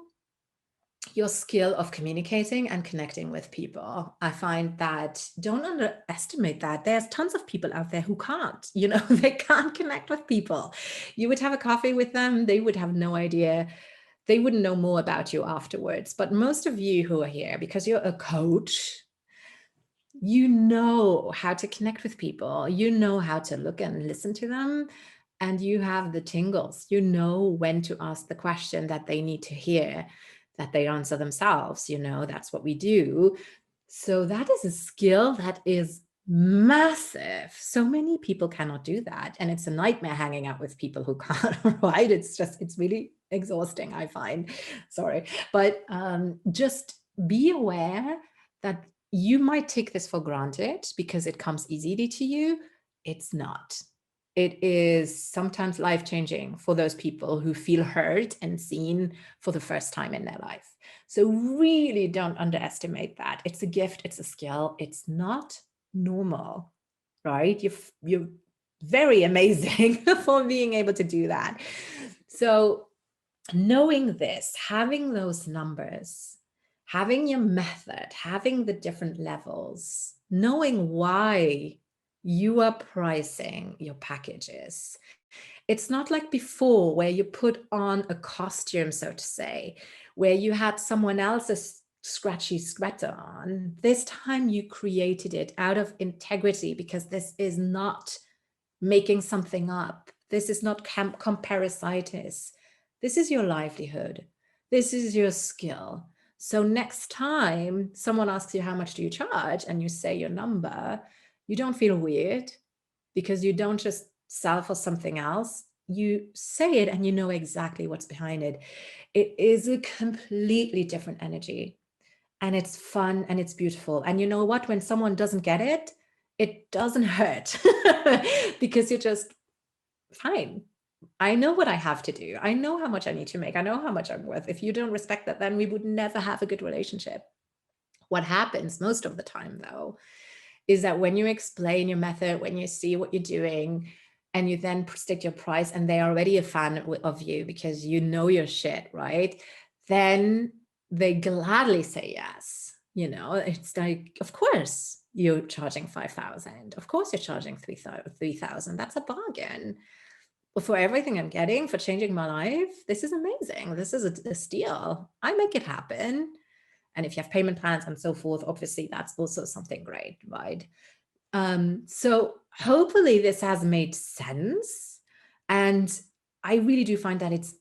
your skill of communicating and connecting with people. I find that, don't underestimate that. There's tons of people out there who can't, they can't connect with people. You would have a coffee with them, they would have no idea. They wouldn't know more about you afterwards. But most of you who are here, because you're a coach, you know how to connect with people. You know how to look and listen to them. And you have the tingles. You know when to ask the question that they need to hear, that they answer themselves. That's what we do. So that is a skill that is massive. So many people cannot do that. And it's a nightmare hanging out with people who can't, right? It's really exhausting, I find. Sorry. But just be aware that you might take this for granted because it comes easily to you. It's not. It is sometimes life-changing for those people who feel heard and seen for the first time in their life. So really don't underestimate that. It's a gift, it's a skill. It's not normal, right? You're very amazing for being able to do that. So knowing this, having those numbers, having your method, having the different levels, knowing why you are pricing your packages. It's not like before where you put on a costume, so to say, where you had someone else's scratchy sweater on. This time you created it out of integrity, because this is not making something up. This is not comparisitis. This is your livelihood. This is your skill. So next time someone asks you how much do you charge and you say your number, you don't feel weird, because you don't just sell for something else. You say it and you know exactly what's behind it. It is a completely different energy, and it's fun and it's beautiful. And you know what? When someone doesn't get it, it doesn't hurt because you're just fine. I know what I have to do. I know how much I need to make. I know how much I'm worth. If you don't respect that, then we would never have a good relationship. What happens most of the time, though, is that when you explain your method, when you see what you're doing, and you then state your price, and they're already a fan of you because you know your shit, right? Then they gladly say yes. It's like, of course you're charging 5,000. Of course you're charging 3,000. That's a bargain. For everything I'm getting, for changing my life, this is amazing. This is a steal. I make it happen. And if you have payment plans and so forth, obviously that's also something great, right? So hopefully this has made sense. And I really do find that it's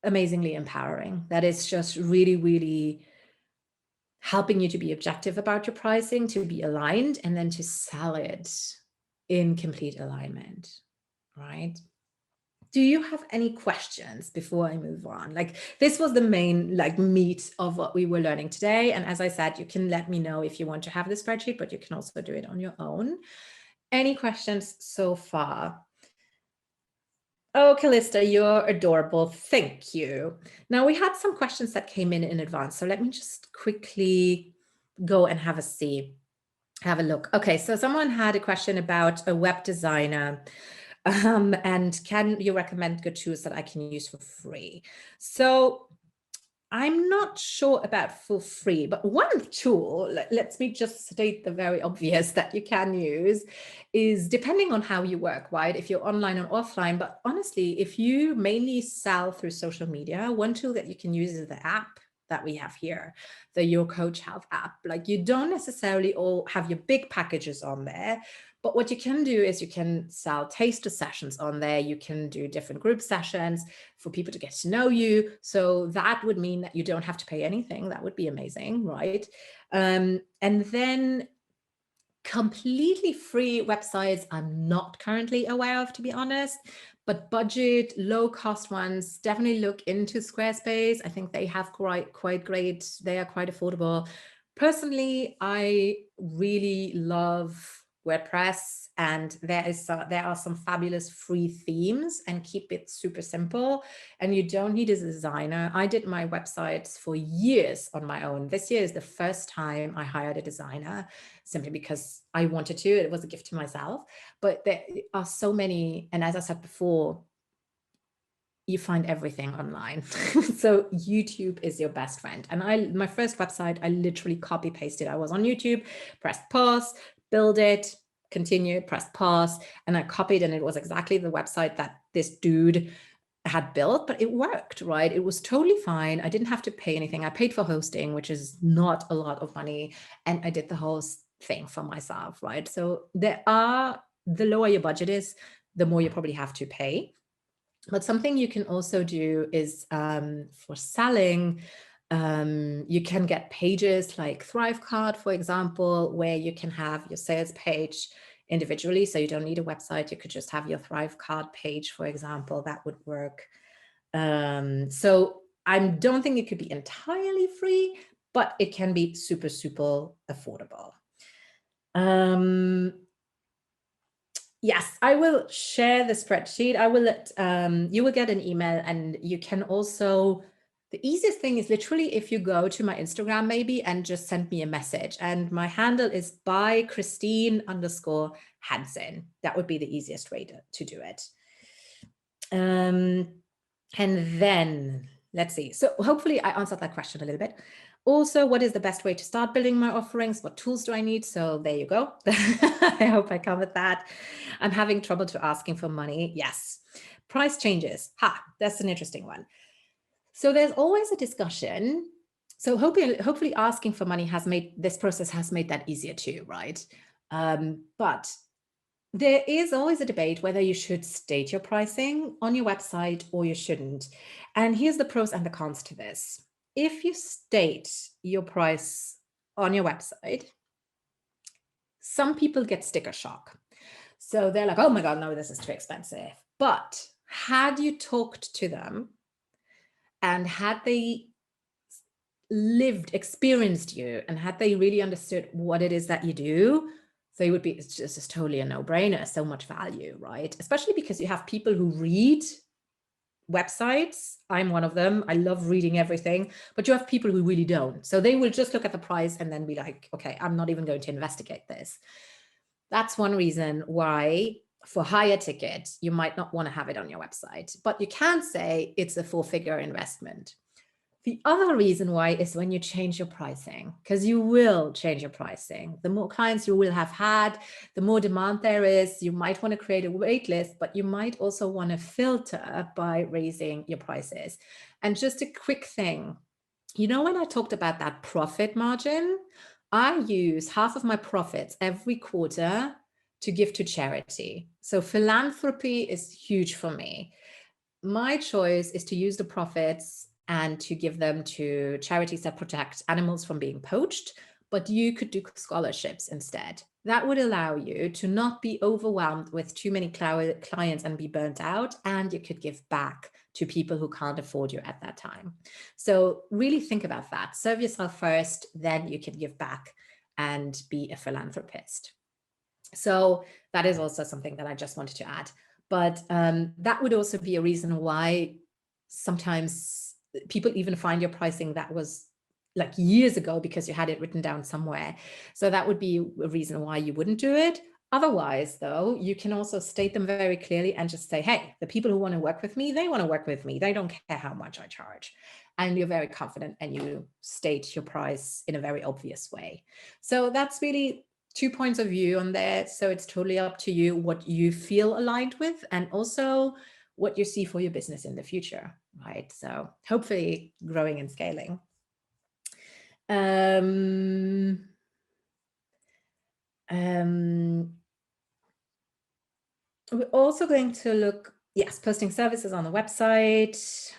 amazingly empowering. That it's just really, really helping you to be objective about your pricing, to be aligned, and then to sell it in complete alignment, right? Do you have any questions before I move on? This was the main meat of what we were learning today. And as I said, you can let me know if you want to have the spreadsheet, but you can also do it on your own. Any questions so far? Oh, Callista, you're adorable. Thank you. Now, we had some questions that came in advance. So let me just quickly go and have a see. have a look. Okay, so someone had a question about a web designer. And can you recommend good tools that I can use for free? So I'm not sure about for free, but one tool, let me just state the very obvious that you can use, is depending on how you work, right? If you're online or offline, but honestly, if you mainly sell through social media, one tool that you can use is the app that we have here, the YourCoach Health app. Like, you don't necessarily all have your big packages on there, but what you can do is you can sell taster sessions on there. You can do different group sessions for people to get to know you. So that would mean that you don't have to pay anything. That would be amazing, right? And then completely free websites, I'm not currently aware of, to be honest, but budget, low cost ones, definitely look into Squarespace. I think they have quite great, they are quite affordable. Personally, I really love WordPress, and there are some fabulous free themes, and keep it super simple. And you don't need a designer. I did my websites for years on my own. This year is the first time I hired a designer, simply because I wanted to. It was a gift to myself. But there are so many, and as I said before, you find everything online. So YouTube is your best friend. And my first website, I literally copy pasted. I was on YouTube, pressed pause, build it, continue, press pause, and I copied, and it was exactly the website that this dude had built, but it worked, right? It was totally fine. I didn't have to pay anything. I paid for hosting, which is not a lot of money, and I did the whole thing for myself, right? So the lower your budget is, the more you probably have to pay. But something you can also do is for selling, you can get pages like Thrivecart, for example, where you can have your sales page individually. So you don't need a website. You could just have your Thrivecart page, for example. That would work. So I don't think it could be entirely free, but it can be super, super affordable. Yes, I will share the spreadsheet. I will let, you will get an email, and you can also, the easiest thing is literally if you go to my Instagram maybe and just send me a message, and my handle is by Christine_Hansen. That would be the easiest way to do it. And then let's see. So hopefully I answered that question a little bit. Also, what is the best way to start building my offerings? What tools do I need? So there you go. I hope I covered that. I'm having trouble to asking for money. Yes. Price changes. That's an interesting one. So there's always a discussion. So hopefully asking for money this process has made that easier too, right? But there is always a debate whether you should state your pricing on your website or you shouldn't. And here's the pros and the cons to this. If you state your price on your website, some people get sticker shock. So they're like, oh my God, no, this is too expensive. But had you talked to them and had they experienced you, and had they really understood what it is that you do, they would be, it's just totally a no-brainer, so much value, right? Especially because you have people who read websites. I'm one of them. I love reading everything, but you have people who really don't. So they will just look at the price and then be like, okay, I'm not even going to investigate this. That's one reason why for higher tickets, you might not want to have it on your website, but you can say it's a 4-figure investment. The other reason why is when you change your pricing, because you will change your pricing. The more clients you will have had, the more demand there is. You might want to create a wait list, but you might also want to filter by raising your prices. And just a quick thing, when I talked about that profit margin, I use half of my profits every quarter to give to charity. So philanthropy is huge for me. My choice is to use the profits and to give them to charities that protect animals from being poached, but you could do scholarships instead. That would allow you to not be overwhelmed with too many clients and be burnt out, and you could give back to people who can't afford you at that time. So really think about that. Serve yourself first, then you can give back and be a philanthropist. So that is also something that I just wanted to add. But that would also be a reason why sometimes people even find your pricing that was like years ago because you had it written down somewhere. So that would be a reason why you wouldn't do it. Otherwise, though, you can also state them very clearly and just say, hey, the people who want to work with me, they want to work with me. They don't care how much I charge. And you're very confident and you state your price in a very obvious way. So that's really 2 points of view on there. So it's totally up to you what you feel aligned with and also what you see for your business in the future, right? So hopefully growing and scaling. We're also going to look, yes, posting services on the website.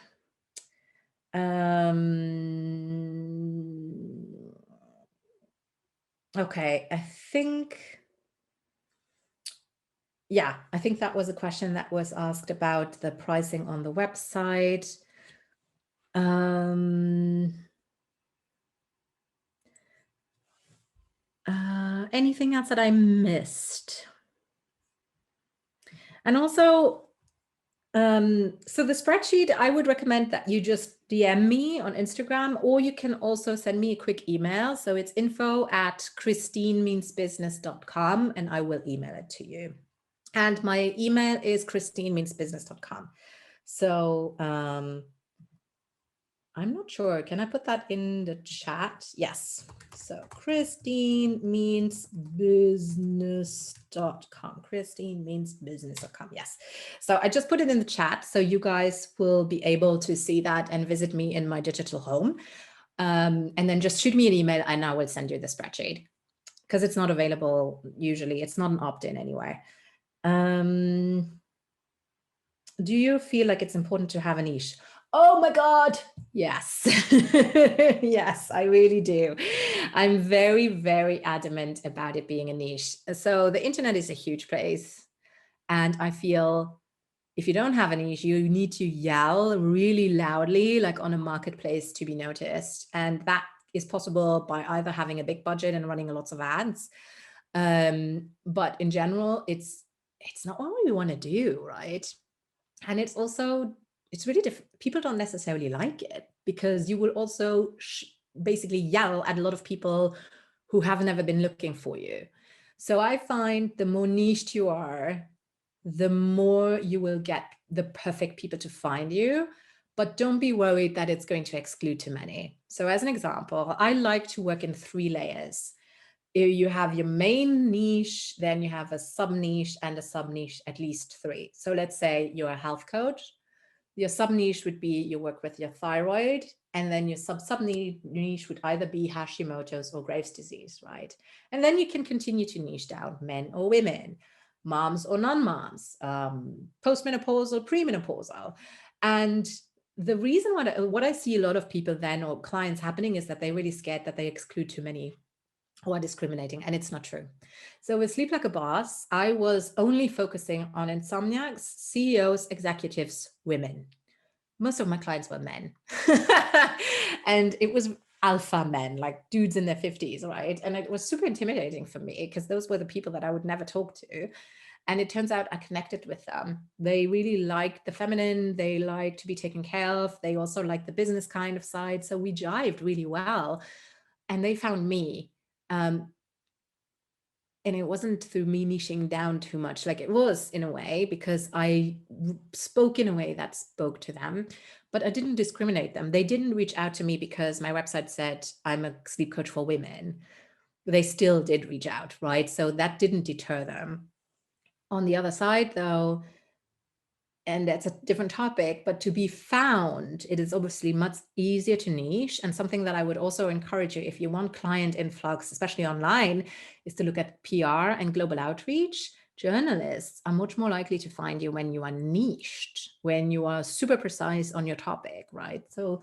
Okay, I think that was a question that was asked about the pricing on the website. Anything else that I missed? And also, so the spreadsheet, I would recommend that you just DM me on Instagram, or you can also send me a quick email. So it's info@christinemeansbusiness.com, and I will email it to you. And my email is christinemeansbusiness.com. So I'm not sure. Can I put that in the chat? Yes. So christinemeansbusiness.com. christinemeansbusiness.com. Yes. So I just put it in the chat so you guys will be able to see that and visit me in my digital home. And then just shoot me an email and I will send you the spreadsheet because it's not available usually. It's not an opt-in anyway. Do you feel like it's important to have a niche? Oh my God, yes. Yes, I really do. I'm very, very adamant about it being a niche. So the internet is a huge place. And I feel if you don't have a niche, you need to yell really loudly, like on a marketplace to be noticed. And that is possible by either having a big budget and running lots of ads. But in general, it's not what we want to do, right? And it's also, it's really different. People don't necessarily like it because you will also basically yell at a lot of people who have never been looking for you. So I find the more niched you are, the more you will get the perfect people to find you. But don't be worried that it's going to exclude too many. So as an example, I like to work in 3 layers. You have your main niche, then you have a sub niche and a sub niche, at least 3. So let's say you're a health coach. Your sub niche would be you work with your thyroid, and then your sub niche would either be Hashimoto's or Graves' disease, right? And then you can continue to niche down men or women, moms or non-moms, postmenopausal, premenopausal. And the reason what I see a lot of people then or clients happening is that they're really scared that they exclude too many or are discriminating, and it's not true. So with Sleep Like a Boss, I was only focusing on insomniacs, CEOs, executives, women. Most of my clients were men. And it was alpha men, like dudes in their 50s, right? And it was super intimidating for me because those were the people that I would never talk to. And it turns out I connected with them. They really like the feminine. They like to be taken care of. They also like the business kind of side. So we jived really well. And they found me. And it wasn't through me niching down too much, like it was in a way, because I spoke in a way that spoke to them, but I didn't discriminate them. They didn't reach out to me because my website said I'm a sleep coach for women. They still did reach out, right? So that didn't deter them. On the other side, though, and that's a different topic, but to be found, it is obviously much easier to niche. And something that I would also encourage you, if you want client influx, especially online, is to look at PR and global outreach. Journalists are much more likely to find you when you are niched, when you are super precise on your topic, right? So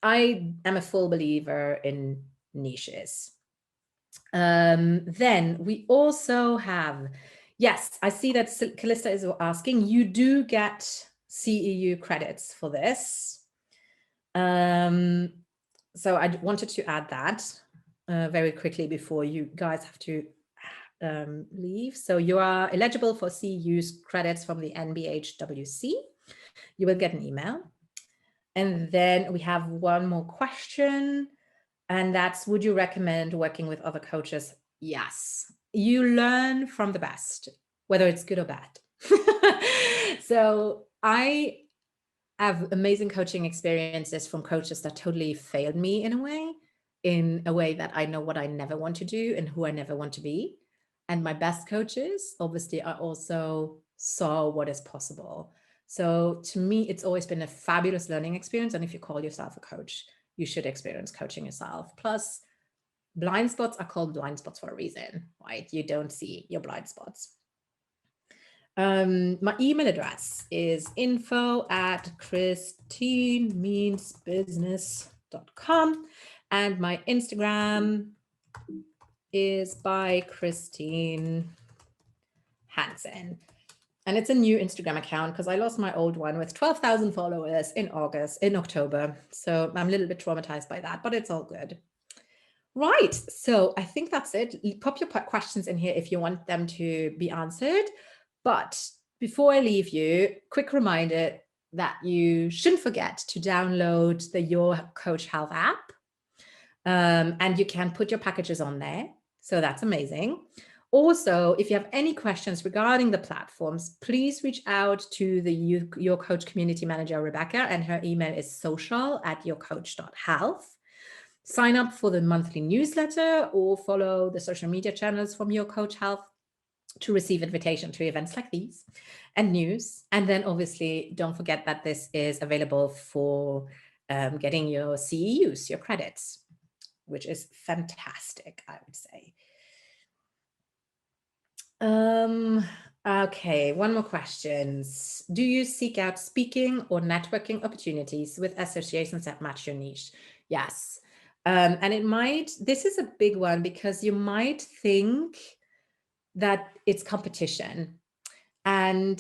I am a full believer in niches. Then we also have, yes, I see that Callista is asking, you do get CEU credits for this. So I wanted to add that very quickly before you guys have to leave. So you are eligible for CEU's credits from the NBHWC. You will get an email. And then we have one more question. And that's, would you recommend working with other coaches? Yes. You learn from the best, whether it's good or bad. So I have amazing coaching experiences from coaches that totally failed me in a way that I know what I never want to do and who I never want to be. And my best coaches, obviously, I also saw what is possible. So to me, it's always been a fabulous learning experience. And if you call yourself a coach, you should experience coaching yourself. Plus, blind spots are called blind spots for a reason, right? You don't see your blind spots. My email address is info@christinemeansbusiness.com, and my Instagram is by Christine Hansen. And it's a new Instagram account because I lost my old one with 12,000 followers in October. So I'm a little bit traumatized by that, but it's all good. Right. So I think that's it. Pop your questions in here if you want them to be answered. But before I leave you, quick reminder that you shouldn't forget to download the YourCoach Health app. And you can put your packages on there. So that's amazing. Also, if you have any questions regarding the platforms, please reach out to the YourCoach community manager, Rebecca, and her email is social@yourcoach.health. Sign up for the monthly newsletter or follow the social media channels from YourCoach Health to receive invitation to events like these and news. And then obviously don't forget that this is available for getting your CEUs, your credits, which is fantastic, I would say. Okay, one more question. Do you seek out speaking or networking opportunities with associations that match your niche? Yes. And this is a big one because you might think that it's competition, and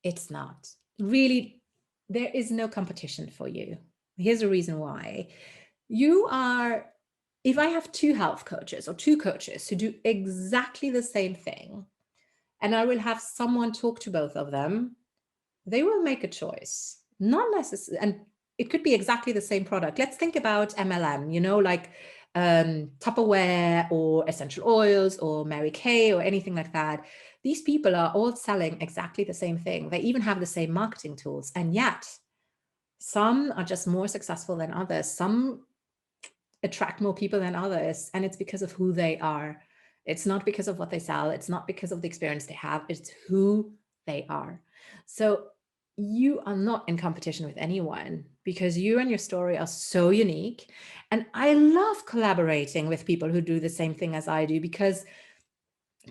it's not. Really, there is no competition for you. Here's the reason why. If I have two health coaches or two coaches who do exactly the same thing, and I will have someone talk to both of them, they will make a choice. Not necessarily, and it could be exactly the same product. Let's think about MLM, like Tupperware or essential oils or Mary Kay or anything like that. These people are all selling exactly the same thing. They even have the same marketing tools. And yet some are just more successful than others. Some attract more people than others. And it's because of who they are. It's not because of what they sell. It's not because of the experience they have. It's who they are. So you are not in competition with anyone because you and your story are so unique. And I love collaborating with people who do the same thing as I do, because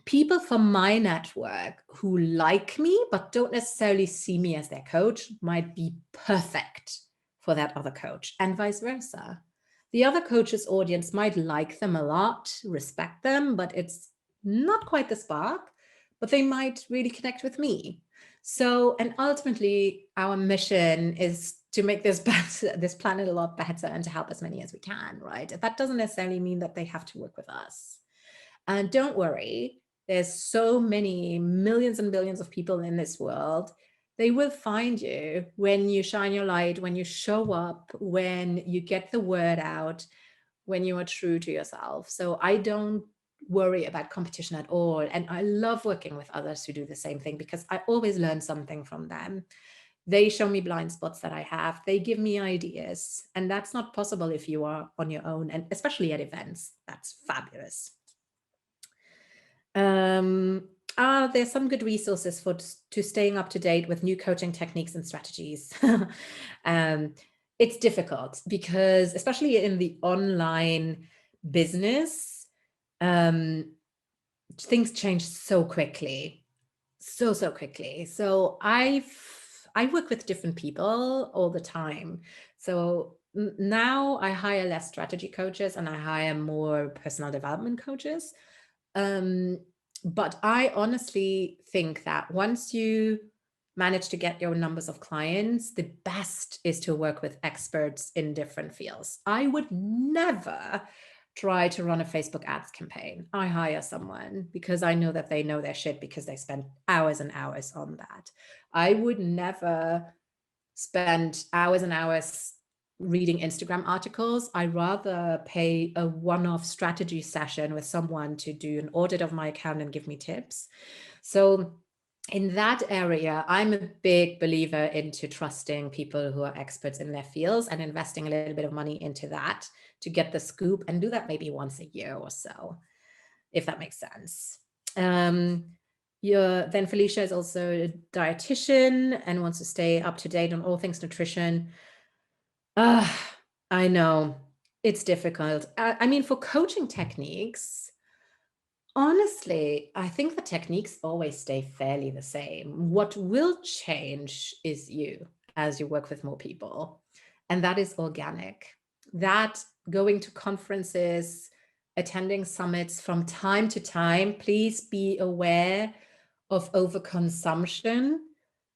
people from my network who like me but don't necessarily see me as their coach might be perfect for that other coach, and vice versa. The other coach's audience might like them a lot, respect them, but it's not quite the spark, but they might really connect with me. So, and ultimately our mission is to make this planet a lot better and to help as many as we can, right? That doesn't necessarily mean that they have to work with us. And don't worry, there's so many millions and billions of people in this world. They will find you when you shine your light, when you show up, when you get the word out, when you are true to yourself. So I don't worry about competition at all. And I love working with others who do the same thing because I always learn something from them. They show me blind spots that I have. They give me ideas. And that's not possible if you are on your own, and especially at events. That's fabulous. There's some good resources to staying up to date with new coaching techniques and strategies. It's difficult because, especially in the online business, things change so quickly, so quickly. So I work with different people all the time. So now I hire less strategy coaches and I hire more personal development coaches. But I honestly think that once you manage to get your numbers of clients, the best is to work with experts in different fields. I would never try to run a Facebook ads campaign. I hire someone because I know that they know their shit because they spend hours and hours on that. I would never spend hours and hours reading Instagram articles. I rather pay a one-off strategy session with someone to do an audit of my account and give me tips. So in that area, I'm a big believer into trusting people who are experts in their fields and investing a little bit of money into that to get the scoop, and do that maybe once a year or so, if that makes sense. Then Felicia is also a dietitian and wants to stay up to date on all things nutrition. I know it's difficult. I mean, for coaching techniques, honestly, I think the techniques always stay fairly the same. What will change is you as you work with more people. And that is organic. That going to conferences, attending summits from time to time, please be aware of overconsumption,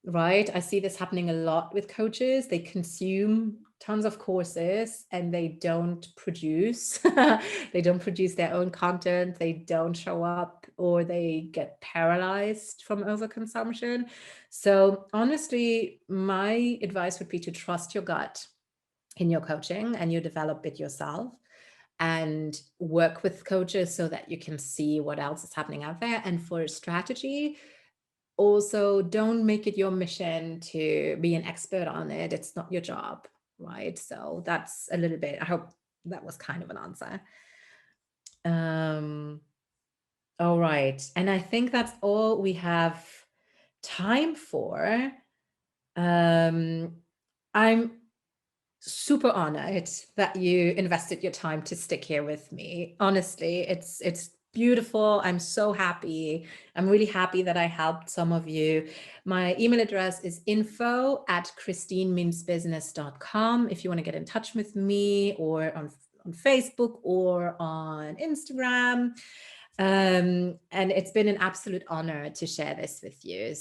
right? I see this happening a lot with coaches. They consume tons of courses and they don't produce. They don't produce their own content. They don't show up, or they get paralyzed from overconsumption. So honestly, my advice would be to trust your gut in your coaching, and you develop it yourself, and work with coaches so that you can see what else is happening out there. And for strategy, also don't make it your mission to be an expert on it. It's not your job, right? So that's a little bit, I hope that was kind of an answer. All right. And I think that's all we have time for. I'm super honored that you invested your time to stick here with me. Honestly, it's beautiful. I'm so happy. I'm really happy that I helped some of you. My email address is info@christinemeansbusiness.com if you want to get in touch with me, or on Facebook or on Instagram. And it's been an absolute honor to share this with you.